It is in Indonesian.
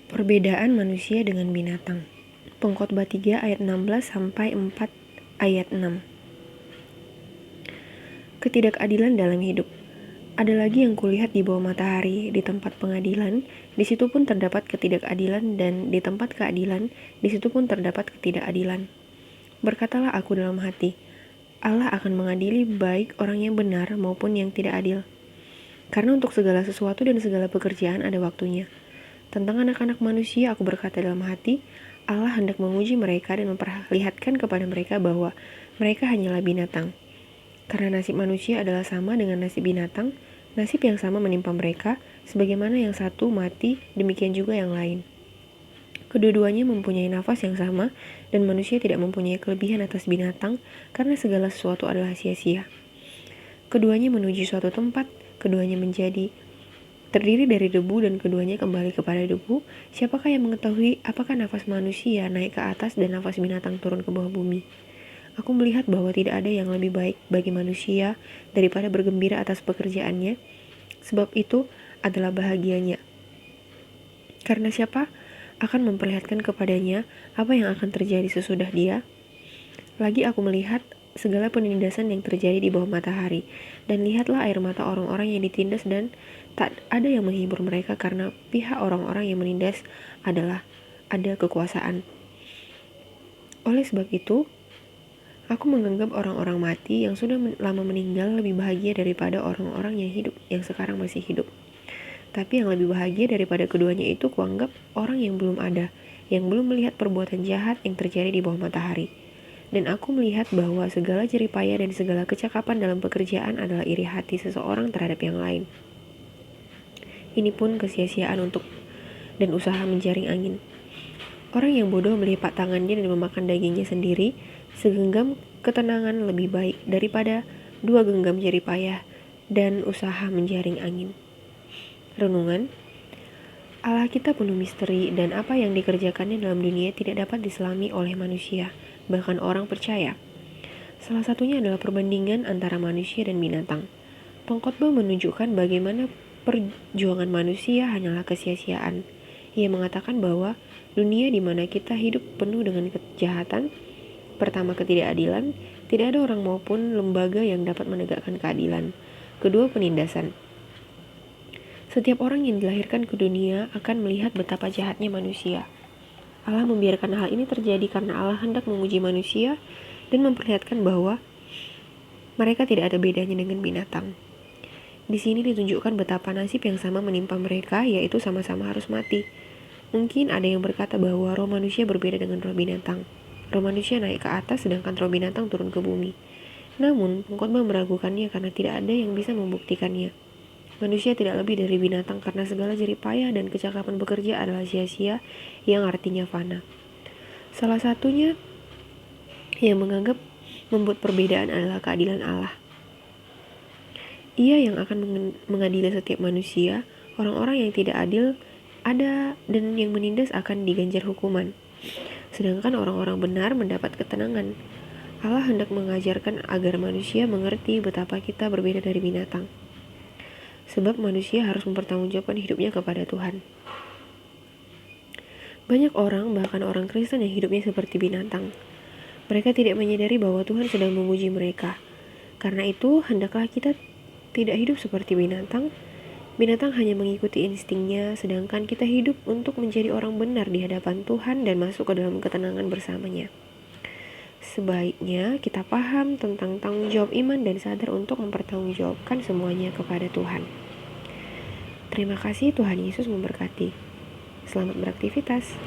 Perbedaan manusia dengan binatang. Pengkhotbah 3 ayat 16 sampai 4 ayat 6. Ketidakadilan dalam hidup. Ada lagi yang kulihat di bawah matahari, di tempat pengadilan, di situ pun terdapat ketidakadilan, dan di tempat keadilan, di situ pun terdapat ketidakadilan. Berkatalah aku dalam hati, Allah akan mengadili baik orang yang benar maupun yang tidak adil. Karena untuk segala sesuatu dan segala pekerjaan ada waktunya. Tentang anak-anak manusia aku berkata dalam hati, Allah hendak menguji mereka dan memperlihatkan kepada mereka bahwa mereka hanyalah binatang. Karena nasib manusia adalah sama dengan nasib binatang, nasib yang sama menimpa mereka, sebagaimana yang satu mati, demikian juga yang lain. Kedua-duanya mempunyai nafas yang sama, dan manusia tidak mempunyai kelebihan atas binatang, karena segala sesuatu adalah sia-sia. Keduanya menuju suatu tempat, keduanya menjadi terdiri dari debu dan keduanya kembali kepada debu. Siapakah yang mengetahui apakah nafas manusia naik ke atas dan nafas binatang turun ke bawah bumi? Aku melihat bahwa tidak ada yang lebih baik bagi manusia daripada bergembira atas pekerjaannya, sebab itu adalah bahagianya. Karena siapa akan memperlihatkan kepadanya apa yang akan terjadi sesudah dia? Lagi aku melihat segala penindasan yang terjadi di bawah matahari, dan lihatlah air mata orang-orang yang ditindas, dan tak ada yang menghibur mereka karena pihak orang-orang yang menindas adalah ada kekuasaan. Oleh sebab itu, aku menganggap orang-orang mati yang sudah lama meninggal lebih bahagia daripada orang-orang yang hidup, yang sekarang masih hidup. Tapi yang lebih bahagia daripada keduanya itu kuanggap orang yang belum ada, yang belum melihat perbuatan jahat yang terjadi di bawah matahari. Dan aku melihat bahwa segala jeripaya dan segala kecakapan dalam pekerjaan adalah iri hati seseorang terhadap yang lain. Ini pun kesia-siaan untuk dan usaha menjaring angin. Orang yang bodoh melipat tangannya dan memakan dagingnya sendiri. Segenggam ketenangan lebih baik daripada 2 genggam jeripaya dan usaha menjaring angin. Renungan. Allah kita penuh misteri, dan apa yang dikerjakannya dalam dunia tidak dapat diselami oleh manusia, bahkan orang percaya. Salah satunya adalah perbandingan antara manusia dan binatang. Pengkhotbah menunjukkan bagaimana perjuangan manusia hanyalah kesia-siaan. Ia mengatakan bahwa dunia di mana kita hidup penuh dengan kejahatan. Pertama, ketidakadilan. Tidak ada orang maupun lembaga yang dapat menegakkan keadilan. Kedua, penindasan. Setiap orang yang dilahirkan ke dunia akan melihat betapa jahatnya manusia. Allah membiarkan hal ini terjadi karena Allah hendak menguji manusia dan memperlihatkan bahwa mereka tidak ada bedanya dengan binatang. Di sini ditunjukkan betapa nasib yang sama menimpa mereka, yaitu sama-sama harus mati. Mungkin ada yang berkata bahwa roh manusia berbeda dengan roh binatang. Roh manusia naik ke atas sedangkan roh binatang turun ke bumi. Namun, pengkhotbah meragukannya karena tidak ada yang bisa membuktikannya. Manusia tidak lebih dari binatang karena segala jeripaya dan kecakapan bekerja adalah sia-sia, yang artinya fana. Salah satunya yang menganggap membuat perbedaan adalah keadilan Allah. Ia yang akan mengadili setiap manusia. Orang-orang yang tidak adil ada, dan yang menindas akan diganjar hukuman. Sedangkan orang-orang benar mendapat ketenangan. Allah hendak mengajarkan agar manusia mengerti betapa kita berbeda dari binatang. Sebab manusia harus mempertanggungjawabkan hidupnya kepada Tuhan. Banyak orang, bahkan orang Kristen yang hidupnya seperti binatang. Mereka tidak menyadari bahwa Tuhan sedang menguji mereka. Karena itu, hendaklah kita tidak hidup seperti binatang. Binatang hanya mengikuti instingnya, sedangkan kita hidup untuk menjadi orang benar di hadapan Tuhan dan masuk ke dalam ketenangan bersamanya. Sebaiknya kita paham tentang tanggung jawab iman dan sadar untuk mempertanggungjawabkan semuanya kepada Tuhan. Terima kasih, Tuhan Yesus memberkati. Selamat beraktivitas.